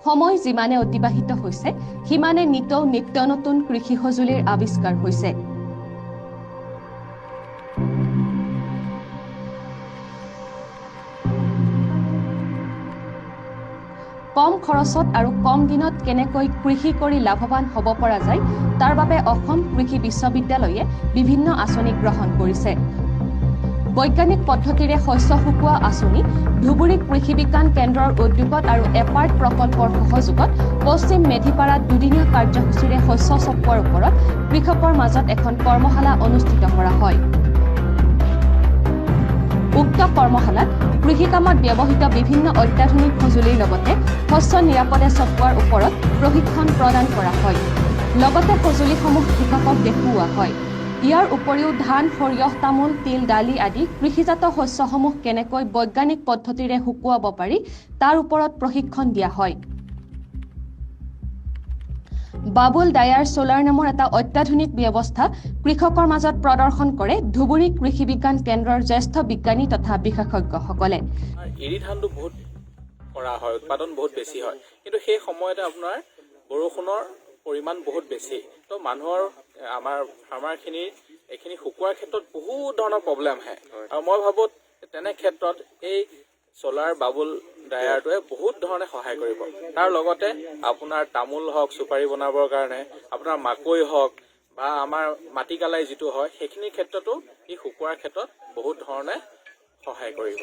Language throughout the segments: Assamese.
সময় যিমানে অতিবাহিত হৈছে সিমানে নিত্য নতুন কৃষি সঁজুলিৰ আৱিষ্কাৰ হৈছে। কম খৰচত আৰু কম দিনত কেনেকৈ কৃষি কৰি লাভৱান হ'ব পৰা যায় তাৰ বাবে অসম কৃষি বিশ্ববিদ্যালয়ে বিভিন্ন আঁচনি গ্ৰহণ কৰিছে। বৈজ্ঞানিক পদ্ধতিৰে শস্য শুকোৱা আঁচনি, ধুবুৰী কৃষি বিজ্ঞান কেন্দ্ৰৰ উদ্যোগত আৰু এপাৰ্ট প্ৰকল্পৰ সহযোগত পশ্চিম মেধিপাৰাত দুদিনীয়া কাৰ্যসূচীৰে শস্য চপোৱাৰ ওপৰত কৃষকৰ মাজত এখন কৰ্মশালা অনুষ্ঠিত কৰা হয়। উক্ত কৰ্মশালাত কৃষি কামত ব্যৱহৃত বিভিন্ন অত্যাধুনিক সঁজুলিৰ লগতে শস্য নিৰাপদে চপোৱাৰ ওপৰত প্ৰশিক্ষণ প্ৰদান কৰা হয়। লগতে সঁজুলিসমূহ কৃষকক দেখুওৱা হয়। ইয়াৰ উপৰিও ধান, সৰিয়হ, তামোল, তিল, দালি আদি কৃষিজাত শস্যসমূহ কেনেকৈ বৈজ্ঞানিক পদ্ধতিৰে শুকুৱাব পাৰি তাৰ ওপৰত প্ৰশিক্ষণ দিয়া হয়। বাবুল ডায়াৰ সোলাৰ নামৰ এটা অত্যাধুনিক ব্যৱস্থা কৃষকৰ মাজত প্ৰদৰ্শন কৰে ধুবুৰী কৃষি বিজ্ঞান কেন্দ্ৰৰ জ্যেষ্ঠ বিজ্ঞানী তথা বিশেষজ্ঞসকলে। এৰি ধানটো বহুত কৰা হয়, উৎপাদন বহুত বেছি হয়, কিন্তু সেই সময়তে আপোনাৰ বৰষুণৰ পৰিমাণ বহুত বেছি। তো মানুহৰ আমাৰ ফাৰ্মাৰখিনিৰ এইখিনি শুকুৱাৰ ক্ষেত্ৰত বহুত ধৰণৰ প্ৰব্লেম আহে। আৰু মই ভাবোঁ তেনে ক্ষেত্ৰত এই চ'লাৰ বাবুল ড্ৰায়াৰটোৱে বহুত ধৰণে সহায় কৰিব। তাৰ লগতে আপোনাৰ তামোল হওক, চুপাৰি বনাবৰ কাৰণে আপোনাৰ মাকৈ হওক বা আমাৰ মাটিকালাই যিটো হয় সেইখিনিৰ ক্ষেত্ৰতো ই শুকুৱাৰ ক্ষেত্ৰত বহুত ধৰণে সহায় কৰিব।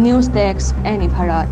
News desk, BHARAT।